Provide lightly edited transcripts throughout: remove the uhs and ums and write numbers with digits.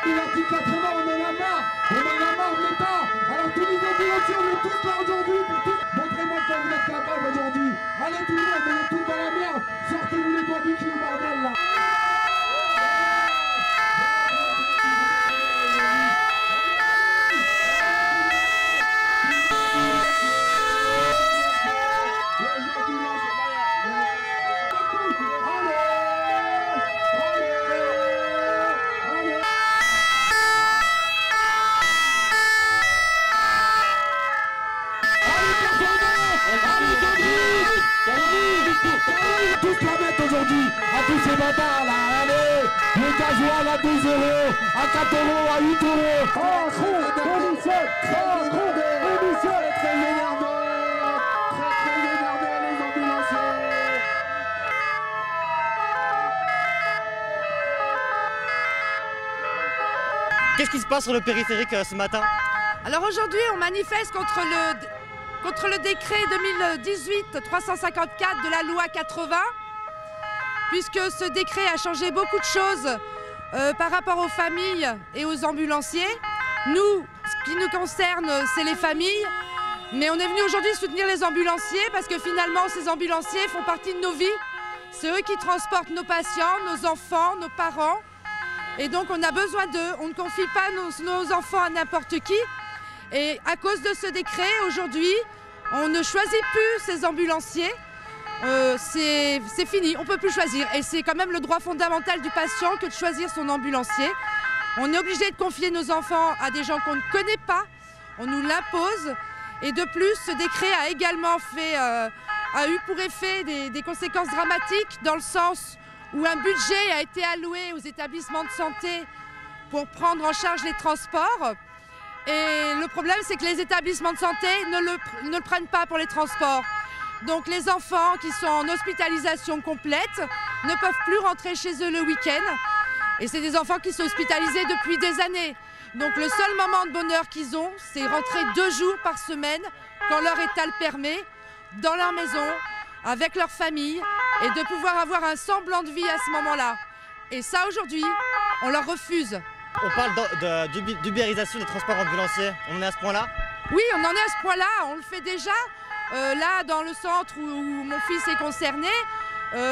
L'article 80, on en a marre de l'État. Alors tous les ambulanciers, on est tous là aujourd'hui pour tous. Montrez-moi quand vous êtes capables aujourd'hui. Allez tout le monde, on est tous dans la merde. Sortez-vous les doigts du cul, bordel là. Tous la mettre aujourd'hui à tous ces bâtards là, allez, le gasoil à 12 €, à 4 €, à 8 €. Macron, démission, très énervé, les ambulanciers. Qu'est-ce qui se passe sur le périphérique ce matin? Alors aujourd'hui, on manifeste contre le décret 2018-354 de la loi 80, puisque ce décret a changé beaucoup de choses par rapport aux familles et aux ambulanciers. Nous, ce qui nous concerne, c'est les familles, mais on est venu aujourd'hui soutenir les ambulanciers parce que finalement, ces ambulanciers font partie de nos vies. C'est eux qui transportent nos patients, nos enfants, nos parents. Et donc on a besoin d'eux, on ne confie pas nos enfants à n'importe qui. Et à cause de ce décret, aujourd'hui, on ne choisit plus ces ambulanciers. C'est fini, on ne peut plus choisir. Et c'est quand même le droit fondamental du patient que de choisir son ambulancier. On est obligé de confier nos enfants à des gens qu'on ne connaît pas. On nous l'impose. Et de plus, ce décret a également a eu pour effet des conséquences dramatiques dans le sens où un budget a été alloué aux établissements de santé pour prendre en charge les transports. Et le problème, c'est que les établissements de santé ne le prennent pas pour les transports. Donc les enfants qui sont en hospitalisation complète ne peuvent plus rentrer chez eux le week-end. Et c'est des enfants qui sont hospitalisés depuis des années. Donc le seul moment de bonheur qu'ils ont, c'est rentrer 2 jours par semaine, quand leur état le permet, dans leur maison, avec leur famille, et de pouvoir avoir un semblant de vie à ce moment-là. Et ça, aujourd'hui, on leur refuse. On parle d'ubérisation des transports ambulanciers. On en est à ce point-là? Oui, on en est à ce point-là. On le fait déjà. Là, dans le centre où mon fils est concerné,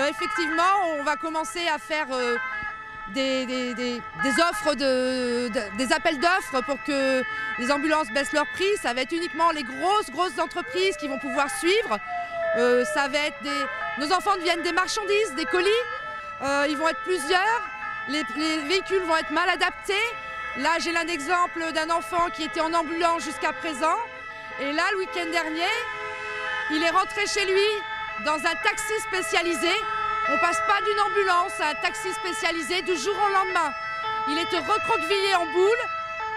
effectivement, on va commencer à faire des offres, des appels d'offres pour que les ambulances baissent leur prix. Ça va être uniquement les grosses entreprises qui vont pouvoir suivre. Ça va être nos enfants deviennent des marchandises, des colis. Ils vont être plusieurs. Les véhicules vont être mal adaptés. Là, j'ai un exemple d'un enfant qui était en ambulance jusqu'à présent. Et là, le week-end dernier, il est rentré chez lui dans un taxi spécialisé. On ne passe pas d'une ambulance à un taxi spécialisé du jour au lendemain. Il était recroquevillé en boule.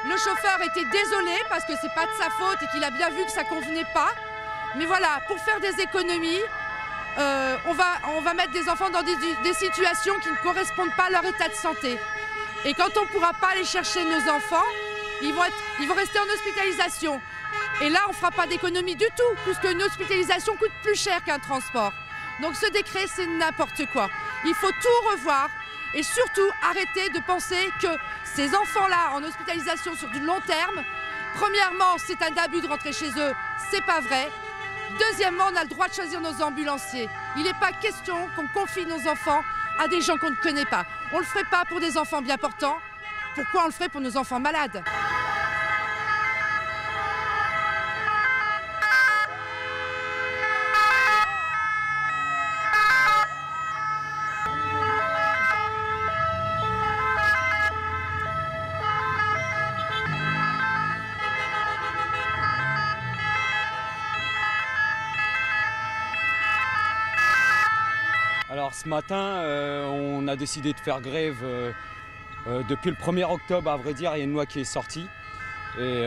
Le chauffeur était désolé parce que ce n'est pas de sa faute et qu'il a bien vu que ça ne convenait pas. Mais voilà, pour faire des économies, on va mettre des enfants dans des situations qui ne correspondent pas à leur état de santé. Et quand on ne pourra pas aller chercher nos enfants, ils vont rester en hospitalisation. Et là, on ne fera pas d'économie du tout, puisque une hospitalisation coûte plus cher qu'un transport. Donc ce décret, c'est n'importe quoi. Il faut tout revoir et surtout arrêter de penser que ces enfants-là en hospitalisation sur du long terme, premièrement, c'est un abus de rentrer chez eux, c'est pas vrai. Deuxièmement, on a le droit de choisir nos ambulanciers. Il n'est pas question qu'on confie nos enfants à des gens qu'on ne connaît pas. On ne le ferait pas pour des enfants bien portants. Pourquoi on le ferait pour nos enfants malades ? Alors ce matin, on a décidé de faire grève depuis le 1er octobre, à vrai dire, il y a une loi qui est sortie. Et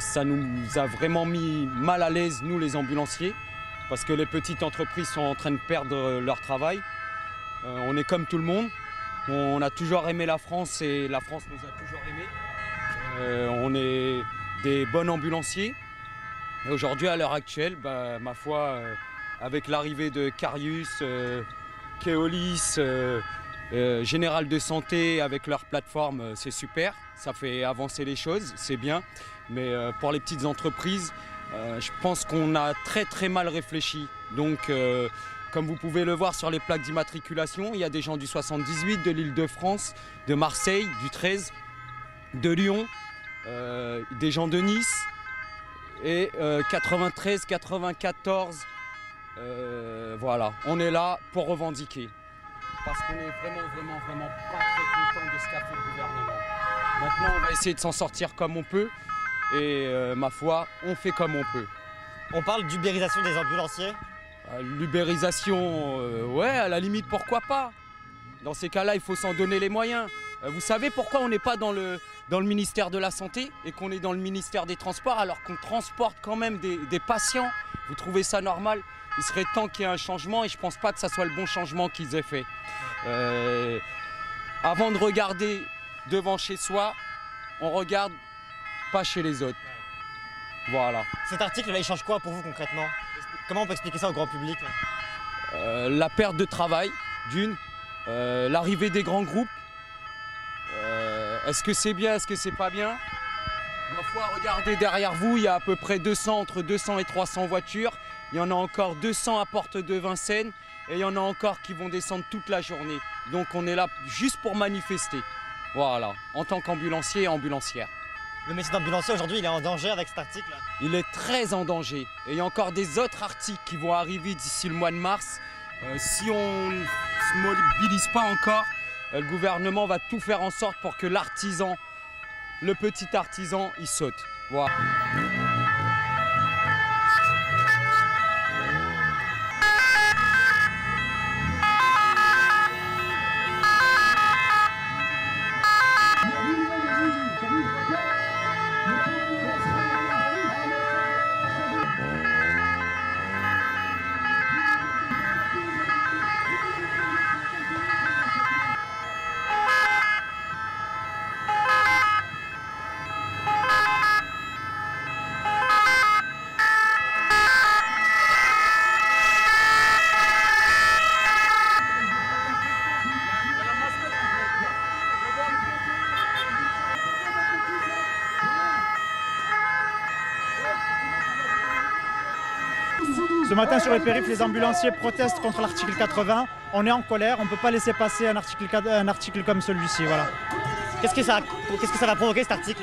ça nous a vraiment mis mal à l'aise, nous les ambulanciers, parce que les petites entreprises sont en train de perdre leur travail. On est comme tout le monde, on a toujours aimé la France et la France nous a toujours aimés. On est des bons ambulanciers. Et aujourd'hui, à l'heure actuelle, ma foi, avec l'arrivée de Carius, Keolis, Général de Santé avec leur plateforme, c'est super, ça fait avancer les choses, c'est bien. Mais pour les petites entreprises, je pense qu'on a très mal réfléchi. Donc comme vous pouvez le voir sur les plaques d'immatriculation, il y a des gens du 78, de l'Île-de-France, de Marseille, du 13, de Lyon, des gens de Nice et 93, 94. Voilà, on est là pour revendiquer. Parce qu'on est vraiment pas très content de ce qu'a fait le gouvernement. Maintenant, on va essayer de s'en sortir comme on peut. Et ma foi, on fait comme on peut. On parle d'ubérisation des ambulanciers. L'ubérisation, ouais, à la limite, pourquoi pas? Dans ces cas-là, il faut s'en donner les moyens. Vous savez pourquoi on n'est pas dans le ministère de la Santé et qu'on est dans le ministère des Transports alors qu'on transporte quand même des patients? Vous trouvez ça normal? Il serait temps qu'il y ait un changement et je ne pense pas que ça soit le bon changement qu'ils aient fait. Avant de regarder devant chez soi, on regarde pas chez les autres. Voilà. Cet article-là, il change quoi pour vous concrètement? Comment on peut expliquer ça au grand public? La perte de travail, d'une. L'arrivée des grands groupes. Est-ce que c'est bien, est-ce que c'est pas bien? Ma foi, regardez derrière vous, il y a à peu près entre 200 et 300 voitures. Il y en a encore 200 à Porte de Vincennes et il y en a encore qui vont descendre toute la journée. Donc on est là juste pour manifester. Voilà, en tant qu'ambulancier et ambulancière. Le métier d'ambulancier aujourd'hui, il est en danger avec cet article? Il est très en danger. Et il y a encore des autres articles qui vont arriver d'ici le mois de mars. Si on ne se mobilise pas encore, le gouvernement va tout faire en sorte pour que l'artisan, le petit artisan, il saute. Voilà. Ce matin sur les périphes, les ambulanciers protestent contre l'article 80. On est en colère, on ne peut pas laisser passer un article comme celui-ci. Voilà. Qu'est-ce que ça va provoquer cet article?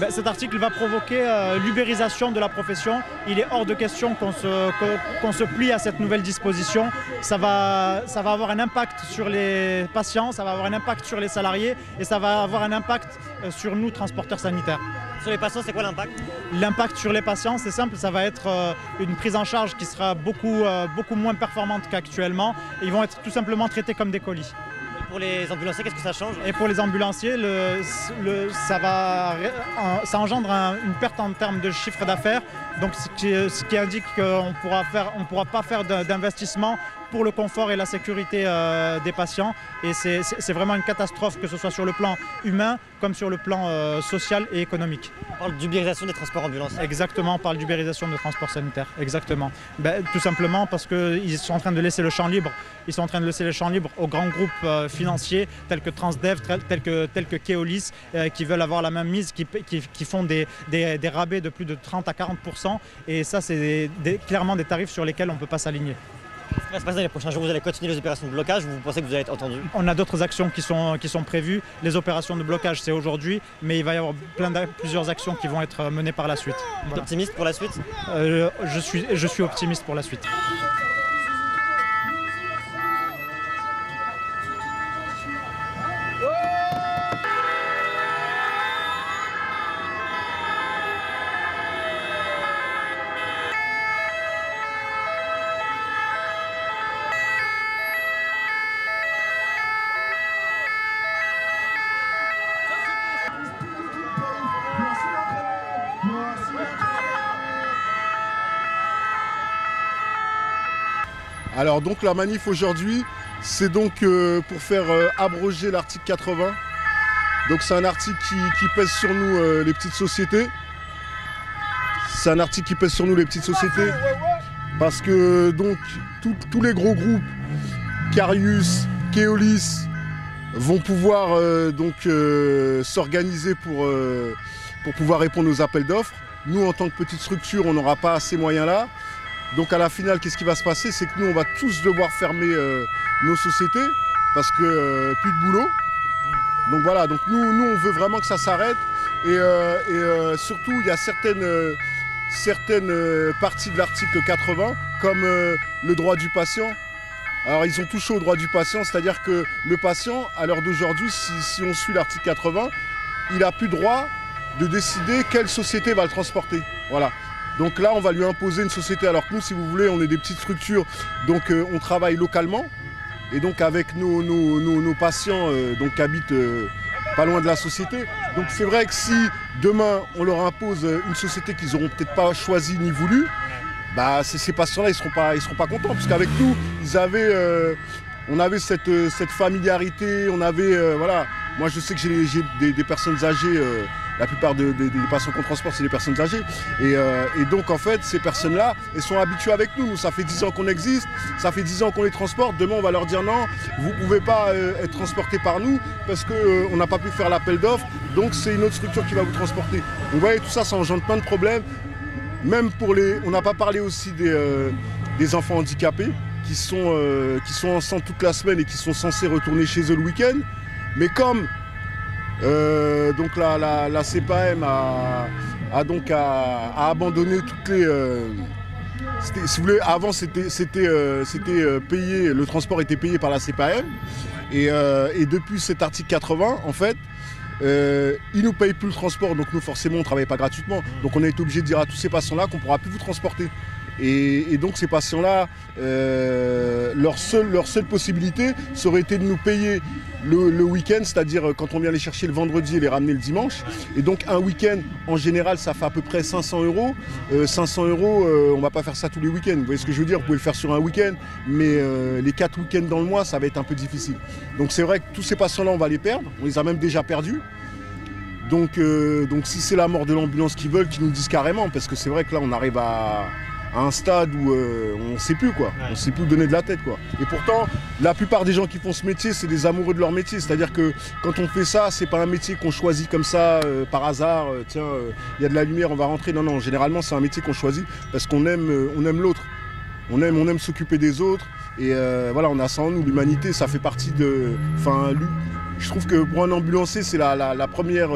Cet article va provoquer l'ubérisation de la profession. Il est hors de question qu'on se plie à cette nouvelle disposition. Ça va avoir un impact sur les patients, ça va avoir un impact sur les salariés et ça va avoir un impact sur nous, transporteurs sanitaires. Sur les patients, c'est quoi l'impact? L'impact sur les patients, c'est simple, ça va être une prise en charge qui sera beaucoup moins performante qu'actuellement. Ils vont être tout simplement traités comme des colis. Et pour les ambulanciers, qu'est-ce que ça change? Et pour les ambulanciers, ça engendre une perte en termes de chiffre d'affaires, donc ce qui indique qu'on ne pourra pas faire d'investissement pour le confort et la sécurité des patients. Et c'est vraiment une catastrophe, que ce soit sur le plan humain comme sur le plan social et économique. On parle d'ubérisation des transports ambulanciers. Exactement, on parle d'ubérisation de transports sanitaires, exactement. Tout simplement parce qu'ils sont en train de laisser le champ libre. Ils sont en train de laisser le champ libre aux grands groupes financiers tels que Transdev, tels que Keolis, qui veulent avoir la même mise, qui font des rabais de plus de 30 à 40%. Et ça, c'est clairement des tarifs sur lesquels on ne peut pas s'aligner. Qu'est-ce qui va se passer dans les prochains jours? Vous allez continuer les opérations de blocage ou vous pensez que vous allez être entendu? On a d'autres actions qui sont prévues. Les opérations de blocage, c'est aujourd'hui, mais il va y avoir plusieurs actions qui vont être menées par la suite. Vous êtes optimiste pour la suite? Je suis optimiste pour la suite. Alors donc la manif aujourd'hui, c'est donc pour faire abroger l'article 80. Donc c'est un article qui pèse sur nous les petites sociétés. C'est un article qui pèse sur nous les petites sociétés. Parce que donc tous les gros groupes, Carius, Keolis, vont pouvoir s'organiser pour pouvoir répondre aux appels d'offres. Nous, en tant que petite structure, on n'aura pas ces moyens-là. Donc à la finale, qu'est-ce qui va se passer? C'est que nous, on va tous devoir fermer nos sociétés parce que plus de boulot. Donc voilà, donc nous on veut vraiment que ça s'arrête. Et surtout, il y a certaines parties de l'article 80, comme le droit du patient. Alors ils ont touché au droit du patient, c'est-à-dire que le patient, à l'heure d'aujourd'hui, si on suit l'article 80, il n'a plus droit de décider quelle société va le transporter. Voilà. Donc là, on va lui imposer une société. Alors que nous, si vous voulez, on est des petites structures, donc on travaille localement. Et donc avec nos patients qui habitent pas loin de la société. Donc c'est vrai que si demain, on leur impose une société qu'ils n'auront peut-être pas choisie ni voulu, bah, ces patients-là, ils seront pas contents. Parce qu'avec nous, on avait cette familiarité, on avait... voilà. Moi, je sais que j'ai des personnes âgées, la plupart des patients qu'on transporte, c'est des personnes âgées. Et donc, en fait, ces personnes-là, elles sont habituées avec nous. Nous, ça fait 10 ans qu'on existe, ça fait 10 ans qu'on les transporte. Demain, on va leur dire non, vous ne pouvez pas être transporté par nous parce qu'on n'a pas pu faire l'appel d'offres. Donc, c'est une autre structure qui va vous transporter. Donc, vous voyez, tout ça, ça engendre plein de problèmes. Même pour les... On n'a pas parlé aussi des enfants handicapés qui sont enceintes toute la semaine et qui sont censés retourner chez eux le week-end. Mais comme donc la CPAM a abandonné toutes les... si vous voulez, avant c'était payé, le transport était payé par la CPAM. Et depuis cet article 80, en fait, ils ne nous payent plus le transport. Donc nous, forcément, on ne travaille pas gratuitement. Donc on a été obligé de dire à tous ces patients-là qu'on ne pourra plus vous transporter. Et donc ces patients-là, leur seule possibilité, ça aurait été de nous payer le week-end, c'est-à-dire quand on vient les chercher le vendredi et les ramener le dimanche. Et donc un week-end, en général, ça fait à peu près 500 €. 500 €, on ne va pas faire ça tous les week-ends. Vous voyez ce que je veux dire? Vous pouvez le faire sur un week-end, mais les 4 week-ends dans le mois, ça va être un peu difficile. Donc c'est vrai que tous ces patients-là, on va les perdre. On les a même déjà perdus. Donc si c'est la mort de l'ambulance qu'ils veulent, qu'ils nous disent carrément, parce que c'est vrai que là, on arrive à un stade où on ne sait plus quoi, on ne sait plus donner de la tête quoi. Et pourtant, la plupart des gens qui font ce métier, c'est des amoureux de leur métier. C'est-à-dire que quand on fait ça, c'est pas un métier qu'on choisit comme ça par hasard. Tiens, il y a de la lumière, on va rentrer. Non, non. Généralement, c'est un métier qu'on choisit parce qu'on aime l'autre. On aime s'occuper des autres. Et voilà, on a ça en nous. L'humanité, ça fait partie de. Enfin, je trouve que pour un ambulancier, c'est la première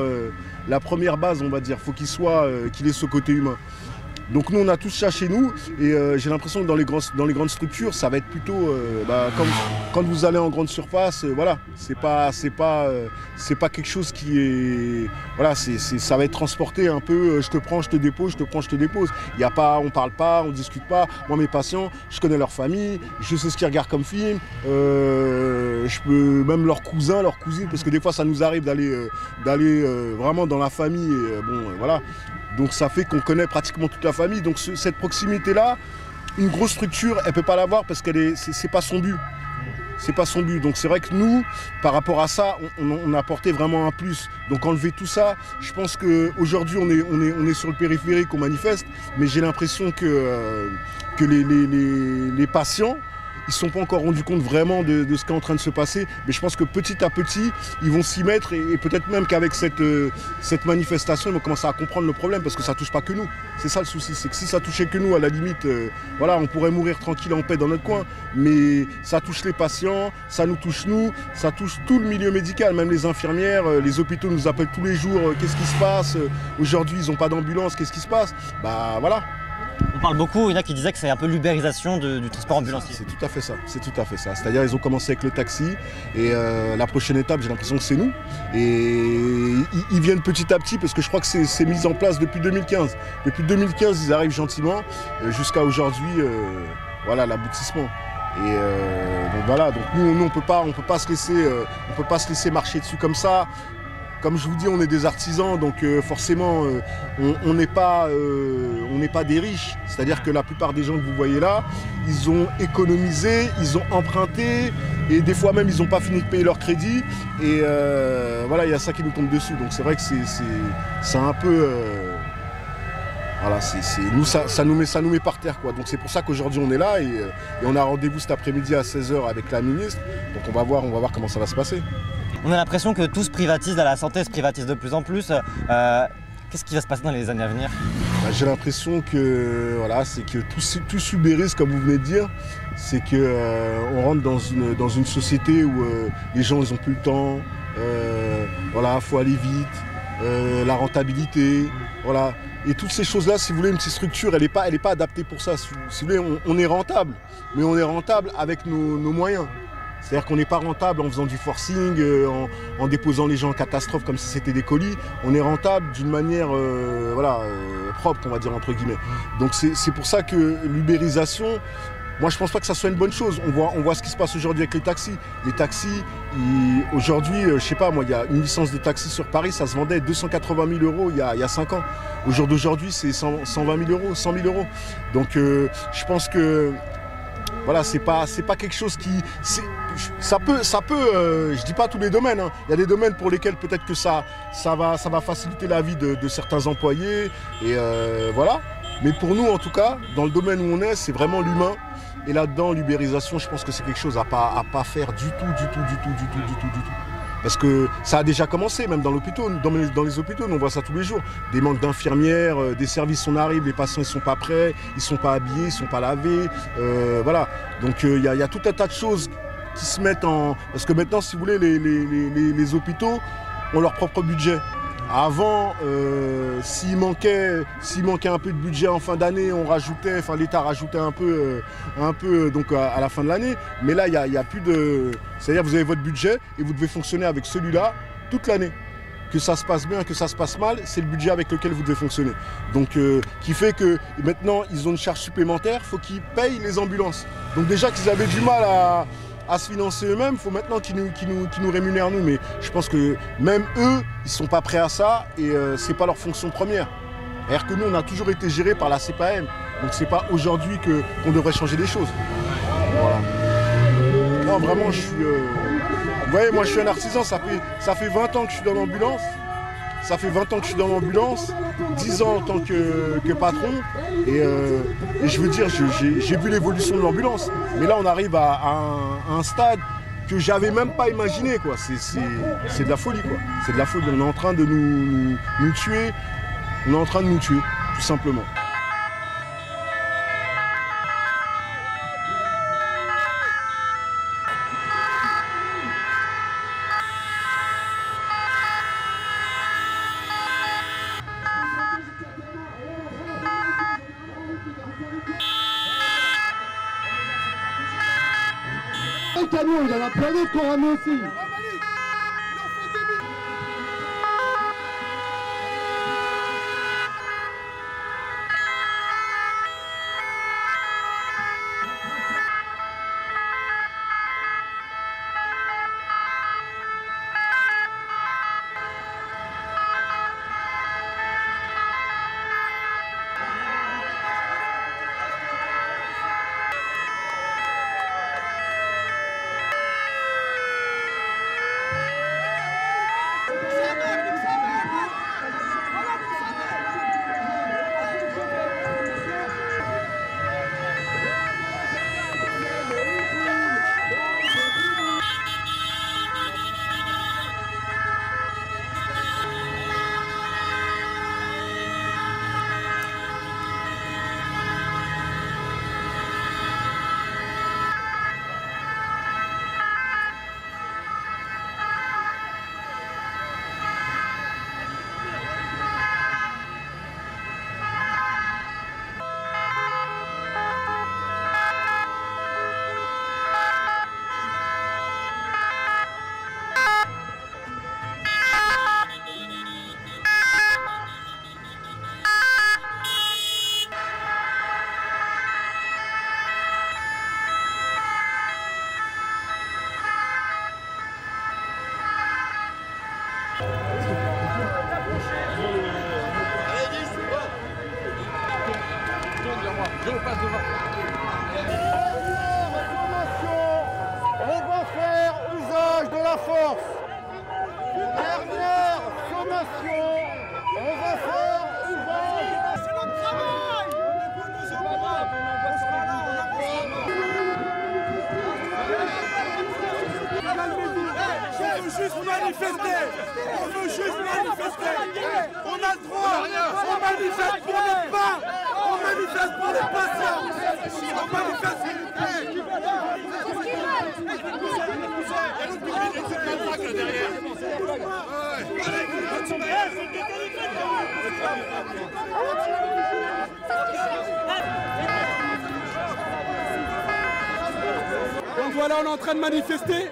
base, on va dire. Faut qu'il ait ce côté humain. Donc nous on a tous ça chez nous et j'ai l'impression que dans les grandes structures ça va être plutôt quand vous allez en grande surface, voilà, c'est pas quelque chose qui est voilà, ça va être transporté un peu, je te prends, je te dépose, je te prends, je te dépose. Il y a pas, on parle pas, on discute pas. Moi mes patients, je connais leur famille, je sais ce qu'ils regardent comme film, je peux même leurs cousins, leurs cousines, parce que des fois ça nous arrive d'aller vraiment dans la famille et voilà. Donc ça fait qu'on connaît pratiquement toute la famille. Donc cette proximité-là, une grosse structure, elle ne peut pas l'avoir parce que c'est pas son but. C'est pas son but. Donc c'est vrai que nous, par rapport à ça, on a apporté vraiment un plus. Donc enlever tout ça, je pense qu'aujourd'hui on est sur le périphérique, on manifeste, mais j'ai l'impression que les patients, ils ne se sont pas encore rendus compte vraiment de ce qui est en train de se passer. Mais je pense que petit à petit, ils vont s'y mettre et peut-être même qu'avec cette manifestation, ils vont commencer à comprendre le problème parce que ça ne touche pas que nous. C'est ça le souci, c'est que si ça touchait que nous, à la limite, voilà, on pourrait mourir tranquille en paix dans notre coin. Mais ça touche les patients, ça nous touche nous, ça touche tout le milieu médical, même les infirmières, les hôpitaux nous appellent tous les jours, qu'est-ce qui se passe? Aujourd'hui, ils n'ont pas d'ambulance, qu'est-ce qui se passe? Bah voilà. On parle beaucoup, il y en a qui disaient que c'est un peu l'ubérisation du transport ambulancier. C'est tout à fait ça, c'est tout à fait ça. C'est-à-dire ils ont commencé avec le taxi et la prochaine étape, j'ai l'impression que c'est nous. Et ils viennent petit à petit parce que je crois que c'est mis en place depuis 2015. Depuis 2015, ils arrivent gentiment jusqu'à aujourd'hui, voilà l'aboutissement. Et donc voilà, donc nous on peut pas se laisser marcher dessus comme ça. Comme je vous dis, on est des artisans, donc forcément, on n'est pas des riches. C'est-à-dire que la plupart des gens que vous voyez là, ils ont économisé, ils ont emprunté, et des fois même, ils n'ont pas fini de payer leur crédit. Et voilà, il y a ça qui nous tombe dessus. Donc c'est vrai que c'est un peu... voilà, nous, ça nous met par terre, quoi. Donc c'est pour ça qu'aujourd'hui, on est là, et on a rendez-vous cet après-midi à 16 h avec la ministre. Donc on va voir comment ça va se passer. On a l'impression que tout se privatise, la santé se privatise de plus en plus. Qu'est-ce qui va se passer dans les années à venir? J'ai l'impression que voilà, c'est que tout s'ubérise, comme vous venez de dire. C'est qu'on rentre dans une société où les gens ils ont plus le temps. Voilà, faut aller vite, la rentabilité, voilà. Et toutes ces choses-là, si vous voulez, une petite structure, elle n'est pas adaptée pour ça. Si vous voulez, on est rentable, mais on est rentable avec nos moyens. C'est-à-dire qu'on n'est pas rentable en faisant du forcing, en déposant les gens en catastrophe comme si c'était des colis. On est rentable d'une manière propre, on va dire, entre guillemets. Donc c'est pour ça que l'ubérisation, moi je pense pas que ça soit une bonne chose. On voit ce qui se passe aujourd'hui avec les taxis. Les taxis, aujourd'hui, je sais pas, moi, il y a une licence de taxi sur Paris, ça se vendait 280 000 € il y a 5 ans. Au jour d'aujourd'hui, c'est 120 000 €, 100 000 €. Donc je pense que voilà, c'est pas quelque chose qui... Ça peut je dis pas tous les domaines, hein. Il y a des domaines pour lesquels peut-être que ça va faciliter la vie de certains employés. Et voilà. Mais pour nous, en tout cas, dans le domaine où on est, c'est vraiment l'humain. Et là-dedans, l'ubérisation, je pense que c'est quelque chose à pas faire du tout. Parce que ça a déjà commencé, même dans l'hôpital, dans les hôpitaux, on voit ça tous les jours. Des manques d'infirmières, des services on arrive, les patients ils sont pas prêts, ils sont pas habillés, ils sont pas lavés, voilà. Donc il y a tout un tas de choses qui se mettent en... Parce que maintenant, si vous voulez, les hôpitaux ont leur propre budget. Avant, s'il manquait un peu de budget en fin d'année, l'État rajoutait un peu donc à la fin de l'année. Mais là, il y a plus de... C'est-à-dire vous avez votre budget et vous devez fonctionner avec celui-là toute l'année. Que ça se passe bien, que ça se passe mal, c'est le budget avec lequel vous devez fonctionner. Donc, qui fait que maintenant, ils ont une charge supplémentaire, il faut qu'ils payent les ambulances. Donc déjà qu'ils avaient du mal à se financer eux-mêmes, il faut maintenant qu'ils nous rémunèrent nous. Mais je pense que même eux, ils ne sont pas prêts à ça et ce n'est pas leur fonction première. C'est-à-dire que nous, on a toujours été gérés par la CPAM. Donc ce n'est pas aujourd'hui qu'on devrait changer les choses. Voilà. Non, vraiment, je suis... Vous voyez, moi, je suis un artisan, ça fait 20 ans que je suis dans l'ambulance. Ça fait 20 ans que je suis dans l'ambulance, 10 ans en tant que patron. Et je veux dire, j'ai vu l'évolution de l'ambulance. Mais là, on arrive à un stade que j'avais même pas imaginé, quoi. C'est de la folie, quoi. C'est de la folie. On est en train de nous tuer. On est en train de nous tuer, tout simplement. Le camion, il y en a plein d'autres qu'on ramène aussi. On va faire usage de la force. Dernière sommation, on va faire usage. C'est notre travail. juste manifester. On veut juste manifester. On a le droit. On manifeste pour notre pain. On manifeste pour les patients. On manifeste pour les Donc voilà, on est en train de manifester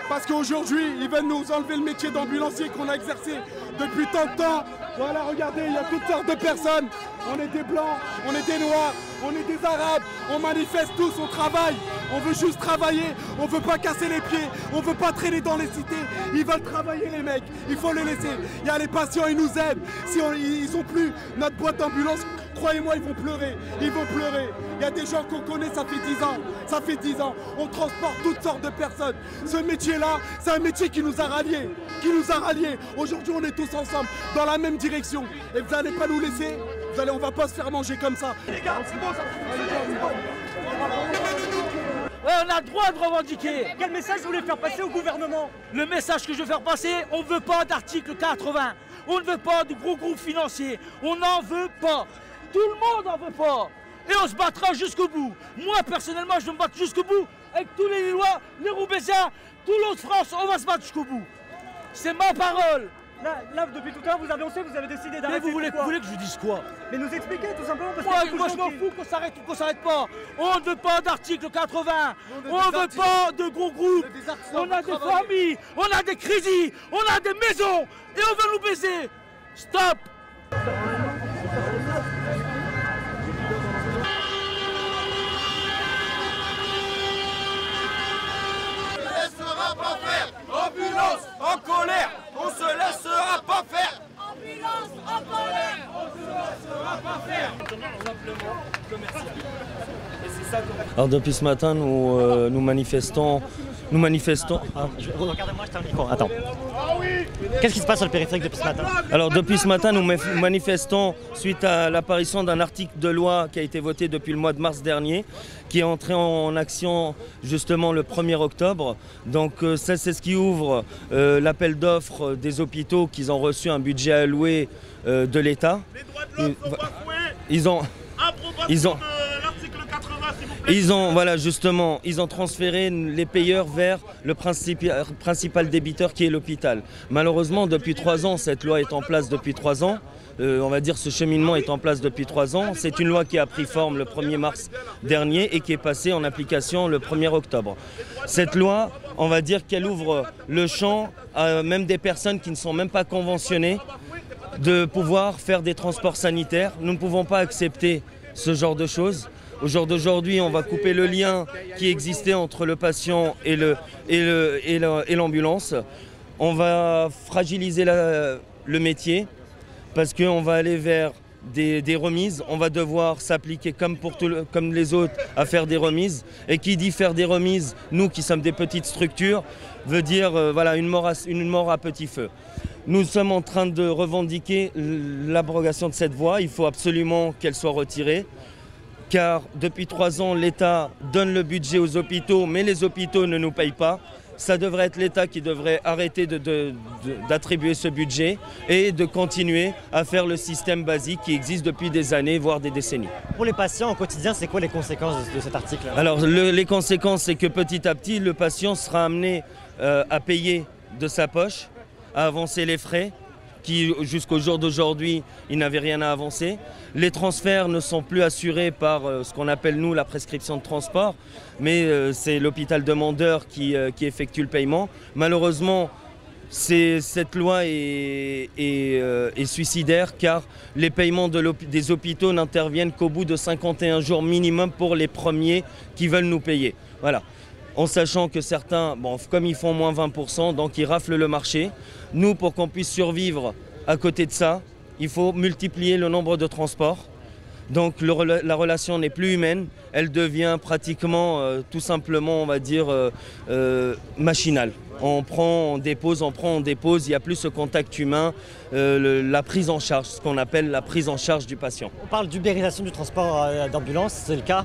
parce qu'aujourd'hui, ils veulent nous enlever le métier d'ambulancier qu'on a exercé depuis tant de temps. Voilà, regardez, il y a toutes sortes de personnes. On est des blancs, on est des noirs, on est des arabes. On manifeste tous, on travaille. On veut juste travailler, on veut pas casser les pieds, on veut pas traîner dans les cités. Ils veulent travailler les mecs, il faut les laisser. Il y a les patients, ils nous aiment. Si ils ont plus notre boîte d'ambulance, croyez-moi, ils vont pleurer. Ils vont pleurer. Il y a des gens qu'on connaît, ça fait 10 ans. Ça fait 10 ans. On transporte toutes sortes de personnes. Ce métier-là, c'est un métier qui nous a ralliés. Aujourd'hui, on est tous ensemble, dans la même direction. Et vous n'allez pas nous laisser. On va pas se faire manger comme ça. Les gars, c'est bon, ça. Ouais, on a le droit de revendiquer. Quel message vous voulez faire passer au gouvernement? Le message que je veux faire passer, on ne veut pas d'article 80. On ne veut pas de gros groupes financiers. On n'en veut pas. Tout le monde n'en veut pas. Et on se battra jusqu'au bout. Moi, personnellement, je vais me battre jusqu'au bout. Avec tous les Lillois, les Roubaisiens, tout l'Hauts-de-France, on va se battre jusqu'au bout. C'est ma parole. Là, depuis tout à l'heure, vous avez annoncé, vous avez décidé d'arrêter. Mais vous voulez que je vous dise quoi? Mais nous expliquer tout simplement parce que moi je m'en fous qu'on s'arrête ou qu'on s'arrête pas. On ne veut pas d'article 80. On ne veut pas de gros groupes. On a des familles, on a des crédits, on a des maisons et on veut nous baiser. Stop. Ambulance en colère, on se laissera pas faire. Ambulance en colère, on se laissera pas faire. Alors depuis ce matin, nous manifestons. Ah, regardez-moi, je t'ai un micro. Attends. Qu'est-ce qui se passe sur le périphérique depuis ce matin? Alors depuis ce matin, nous manifestons suite à l'apparition d'un article de loi qui a été voté depuis le mois de mars dernier, qui est entré en action justement le 1er octobre. Donc ça, c'est ce qui ouvre l'appel d'offres des hôpitaux qui ont reçu un budget alloué de l'État. Ils ont transféré les payeurs vers le principal débiteur qui est l'hôpital. Malheureusement, depuis 3 ans, cette loi est en place depuis 3 ans. On va dire ce cheminement est en place depuis 3 ans. C'est une loi qui a pris forme le 1er mars dernier et qui est passée en application le 1er octobre. Cette loi, on va dire qu'elle ouvre le champ à même des personnes qui ne sont même pas conventionnées de pouvoir faire des transports sanitaires. Nous ne pouvons pas accepter ce genre de choses. Au jour d'aujourd'hui, on va couper le lien qui existait entre le patient et l'ambulance. On va fragiliser le métier parce qu'on va aller vers des remises. On va devoir s'appliquer comme les autres à faire des remises. Et qui dit faire des remises, nous qui sommes des petites structures, veut dire voilà, une mort à petit feu. Nous sommes en train de revendiquer l'abrogation de cette voie. Il faut absolument qu'elle soit retirée. Car depuis 3 ans, l'État donne le budget aux hôpitaux, mais les hôpitaux ne nous payent pas. Ça devrait être l'État qui devrait arrêter d'attribuer ce budget et de continuer à faire le système basique qui existe depuis des années, voire des décennies. Pour les patients au quotidien, c'est quoi les conséquences de cet article? Alors les conséquences, c'est que petit à petit, le patient sera amené à payer de sa poche, à avancer les frais, qui jusqu'au jour d'aujourd'hui, il n'avait rien à avancer. Les transferts ne sont plus assurés par ce qu'on appelle nous la prescription de transport, mais c'est l'hôpital demandeur qui effectue le paiement. Malheureusement, cette loi est suicidaire car les paiements des hôpitaux n'interviennent qu'au bout de 51 jours minimum pour les premiers qui veulent nous payer. Voilà. En sachant que certains, comme ils font moins 20%, donc ils raflent le marché. Nous, pour qu'on puisse survivre à côté de ça, il faut multiplier le nombre de transports. Donc la relation n'est plus humaine, elle devient pratiquement tout simplement, on va dire, machinale. On prend, on dépose, il n'y a plus ce contact humain, la prise en charge, ce qu'on appelle la prise en charge du patient. On parle d'ubérisation du transport d'ambulance, c'est le cas?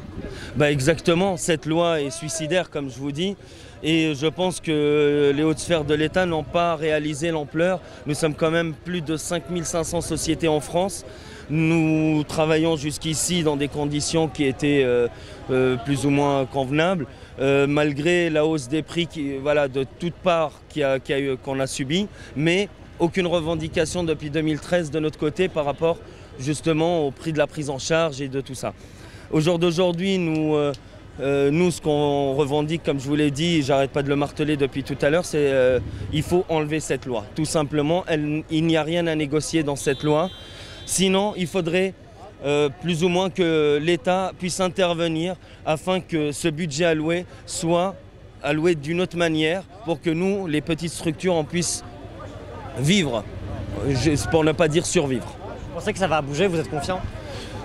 Exactement, cette loi est suicidaire comme je vous dis et je pense que les hautes sphères de l'État n'ont pas réalisé l'ampleur. Nous sommes quand même plus de 5500 sociétés en France. Nous travaillons jusqu'ici dans des conditions qui étaient plus ou moins convenables, malgré la hausse des prix de toutes parts qu'on a subi, mais aucune revendication depuis 2013 de notre côté par rapport justement au prix de la prise en charge et de tout ça. Au jour d'aujourd'hui, nous, ce qu'on revendique, comme je vous l'ai dit, j'arrête pas de le marteler depuis tout à l'heure, c'est il faut enlever cette loi. Tout simplement, il n'y a rien à négocier dans cette loi. Sinon, il faudrait plus ou moins que l'État puisse intervenir afin que ce budget alloué soit alloué d'une autre manière pour que nous, les petites structures, on puisse vivre, pour ne pas dire survivre. Vous pensez que ça va bouger, vous êtes confiant?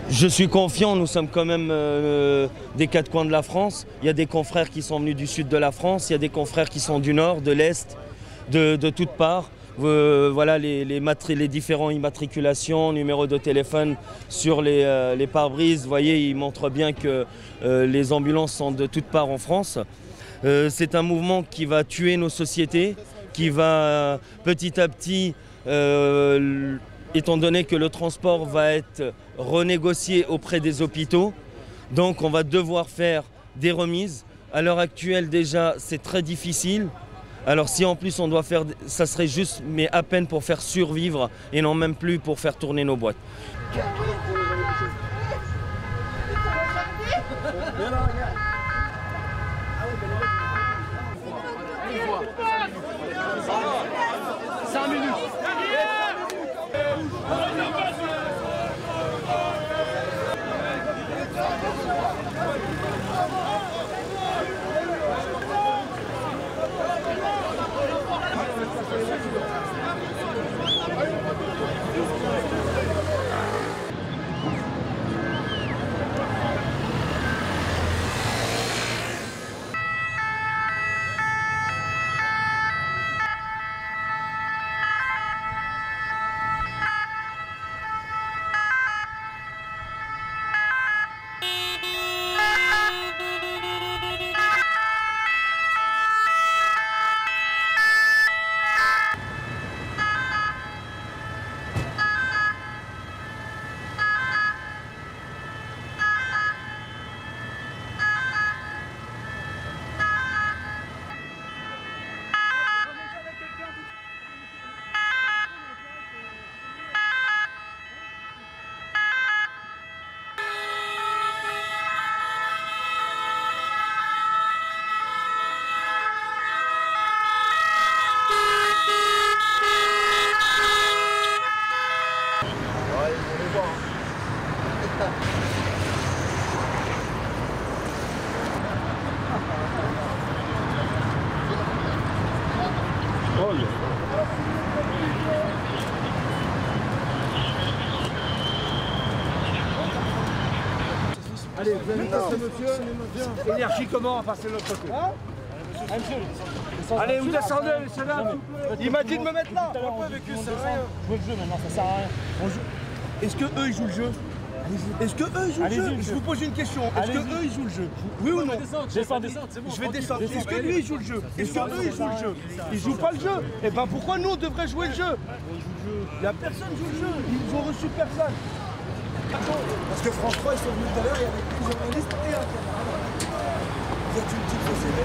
Je suis confiant, nous sommes quand même des quatre coins de la France. Il y a des confrères qui sont venus du sud de la France, il y a des confrères qui sont du nord, de l'est, de toutes parts. Voilà les différents immatriculations, numéros de téléphone sur les pare-brises. Vous voyez, ils montrent bien que les ambulances sont de toutes parts en France. C'est un mouvement qui va tuer nos sociétés, qui va petit à petit, étant donné que le transport va être renégocié auprès des hôpitaux, donc on va devoir faire des remises. À l'heure actuelle déjà, c'est très difficile. Alors si en plus on doit faire, ça serait juste, mais à peine pour faire survivre et non même plus pour faire tourner nos boîtes. Allez, vous avez passé monsieur. Énergie comment à passer de l'autre côté? Allez, vous descendez, c'est là. Il m'a dit de me mettre là. Avec eux, ça sert à rien. Jouer le jeu maintenant, ça sert à rien. Est-ce que eux ils jouent le jeu? Est-ce que eux ils jouent le jeu? Je vous pose une question. Est-ce que eux ils jouent le jeu? Oui ou non? Descends, c'est bon. Je vais descendre. Est-ce que lui il joue le jeu? Est-ce que eux ils jouent le jeu? Ils jouent pas le jeu. Et ben pourquoi nous on devrait jouer le jeu? Il y a personne qui joue le jeu. Ils ont reçu personne. Parce que France 3 ils sont venus tout à l'heure, il y avait plus journalistes et un camarade. Vous êtes une petite société.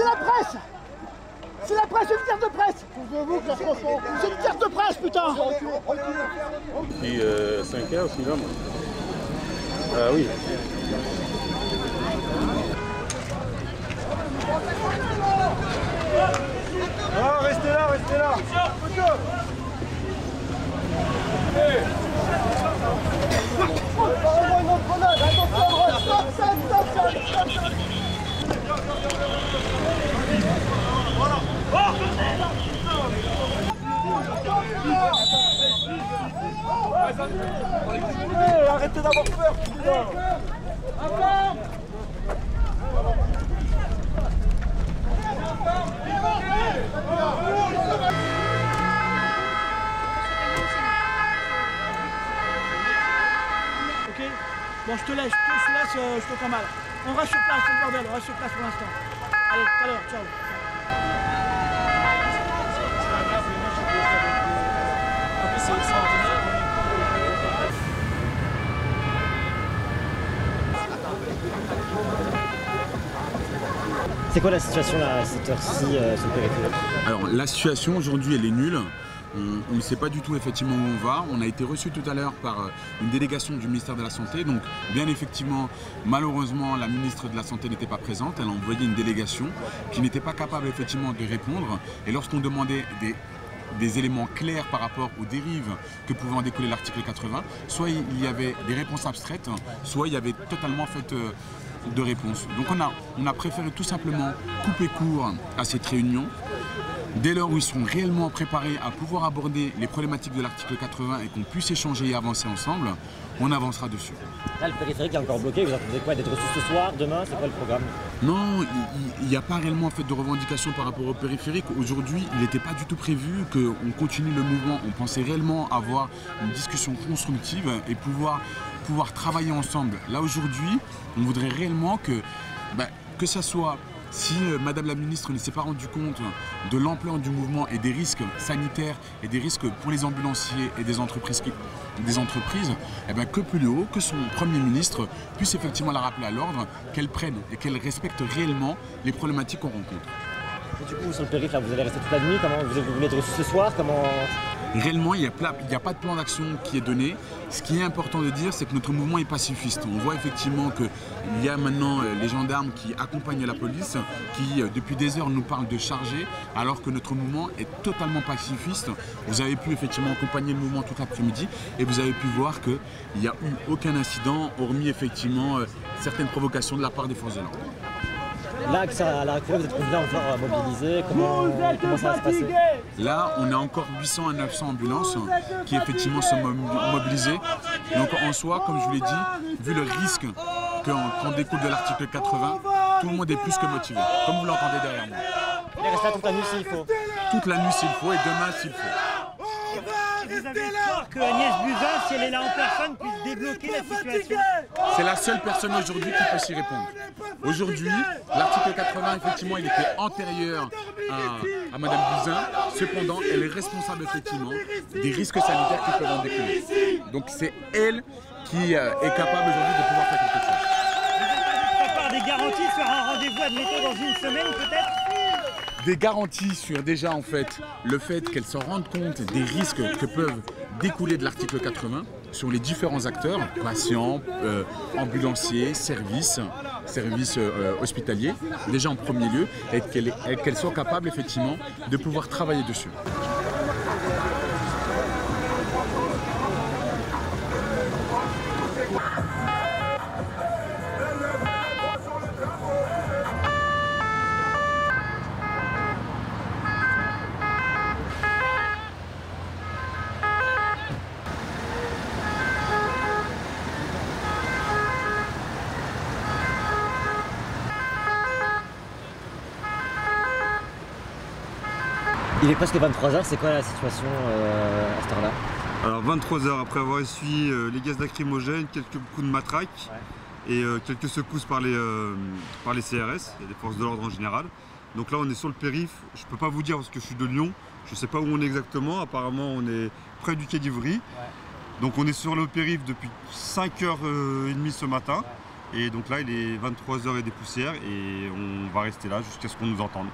la presse. C'est la presse, une carte de presse. C'est une carte de presse, putain. Puis 5 heures, 6 heures. Ah oui. Ah, restez là, restez là. Arrêtez d'avoir peur, putain. Ok. Bon, je te laisse, je te prends mal. On reste sur place, c'est le bordel, on reste sur place pour l'instant. Allez, tout à l'heure, ciao. C'est quoi la situation là, à cette heure-ci sur le périphérique? Alors la situation aujourd'hui elle est nulle. On ne sait pas du tout effectivement où on va. On a été reçu tout à l'heure par une délégation du ministère de la Santé. Donc bien effectivement, malheureusement, la ministre de la Santé n'était pas présente. Elle a envoyé une délégation qui n'était pas capable effectivement de répondre. Et lorsqu'on demandait des éléments clairs par rapport aux dérives que pouvait en découler l'article 80, soit il y avait des réponses abstraites, soit il y avait totalement fait de réponses. Donc on a préféré tout simplement couper court à cette réunion. Dès lors où ils seront réellement préparés à pouvoir aborder les problématiques de l'article 80 et qu'on puisse échanger et avancer ensemble, on avancera dessus. Là, le périphérique est encore bloqué. Vous attendez quoi? D'être reçu ce soir, demain? C'est quoi le programme? Non, il n'y a pas réellement en fait, de revendication par rapport au périphérique. Aujourd'hui, il n'était pas du tout prévu qu'on continue le mouvement. On pensait réellement avoir une discussion constructive et pouvoir travailler ensemble. Là, aujourd'hui, on voudrait réellement que ça soit... Si Madame la Ministre ne s'est pas rendue compte de l'ampleur du mouvement et des risques sanitaires et des risques pour les ambulanciers et des entreprises, eh bien, que plus haut, que son Premier ministre puisse effectivement la rappeler à l'ordre, qu'elle prenne et qu'elle respecte réellement les problématiques qu'on rencontre. Et du coup, sur le périph', là, vous allez rester toute la nuit? Comment vous voulez être reçu ce soir? Réellement, il n'y a pas de plan d'action qui est donné. Ce qui est important de dire, c'est que notre mouvement est pacifiste. On voit effectivement qu'il y a maintenant les gendarmes qui accompagnent la police, qui depuis des heures nous parlent de charger, alors que notre mouvement est totalement pacifiste. Vous avez pu effectivement accompagner le mouvement tout l'après-midi et vous avez pu voir qu'il n'y a eu aucun incident, hormis effectivement certaines provocations de la part des forces de l'ordre. Là, à l'heure actuelle, vous êtes combien encore mobilisés? Comment ça va se passer? Là, on a encore 800 à 900 ambulances qui effectivement sont mobilisées. Donc en soi, comme je vous l'ai dit, vu le risque qu'on découle de l'article 80, tout le monde est plus que motivé, comme vous l'entendez derrière moi. Et restez là toute la nuit s'il faut. Toute la nuit s'il faut et demain s'il faut. Vous avez espoir que Agnès Buzyn, si elle est là en personne, puisse débloquer la situation? C'est la seule personne aujourd'hui qui peut s'y répondre. Aujourd'hui, l'article 80, effectivement, il était antérieur à Madame Buzyn. Cependant, elle est responsable effectivement des risques sanitaires qui peuvent en découler. Donc c'est elle qui est capable aujourd'hui de pouvoir faire quelque chose. Vous avez part des garanties sur un rendez-vous, admettons, dans une semaine peut-être? Des garanties sur déjà en fait le fait qu'elle se rende compte des risques que peuvent découler de l'article 80 sur les différents acteurs, patients, ambulanciers, services hospitaliers, déjà en premier lieu, et qu'elle soit capable effectivement de pouvoir travailler dessus. Il est presque 23h, c'est quoi la situation à cette heure-là? Alors 23h, après avoir essuyé les gaz lacrymogènes, quelques coups de matraque et quelques secousses par les CRS, et les forces de l'ordre en général. Donc là on est sur le périph', je ne peux pas vous dire parce que je suis de Lyon, je ne sais pas où on est exactement, apparemment on est près du quai d'Ivry. Donc on est sur le périph' depuis 5h30 ce matin. Et donc là, il est 23h et des poussières et on va rester là jusqu'à ce qu'on nous entende.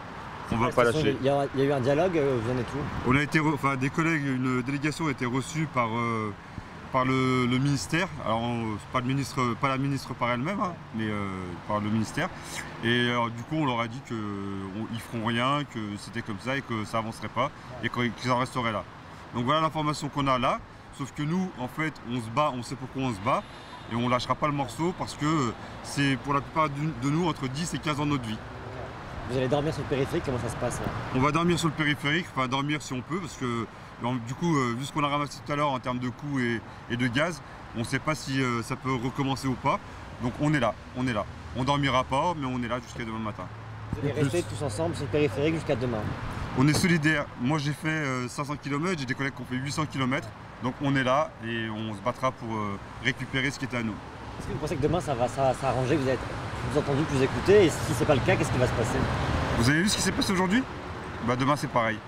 On va pas lâcher. Il y a eu un dialogue, vous en êtes où? On a été, des collègues, une délégation a été reçue par le ministère. Alors, pas la ministre par elle-même, hein, mais par le ministère. Et du coup, on leur a dit qu'ils feront rien, que c'était comme ça et que ça avancerait pas et qu'ils en resteraient là. Donc voilà l'information qu'on a là. Sauf que nous, en fait, on se bat, on sait pourquoi on se bat. Et on lâchera pas le morceau parce que c'est pour la plupart de nous entre 10 et 15 ans de notre vie. Vous allez dormir sur le périphérique, comment ça se passe là? On va dormir sur le périphérique, enfin dormir si on peut, parce que du coup, vu ce qu'on a ramassé tout à l'heure en termes de coûts et de gaz, on ne sait pas si ça peut recommencer ou pas. Donc on est là, on est là. On dormira pas, mais on est là jusqu'à demain matin. Vous allez rester tous ensemble sur le périphérique jusqu'à demain? On est solidaires. Moi j'ai fait 500 km, j'ai des collègues qui ont fait 800 km. Donc on est là et on se battra pour récupérer ce qui est à nous. Est-ce que vous pensez que demain ça va s'arranger? Vous êtes plus entendu, plus écouté, et si c'est pas le cas, qu'est-ce qui va se passer? Vous avez vu ce qui s'est passé aujourd'hui? Bah demain c'est pareil.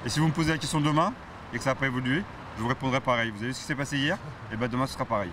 Et si vous me posez la question demain et que ça n'a pas évolué, je vous répondrai pareil. Vous avez vu ce qui s'est passé hier? Et bah demain ce sera pareil.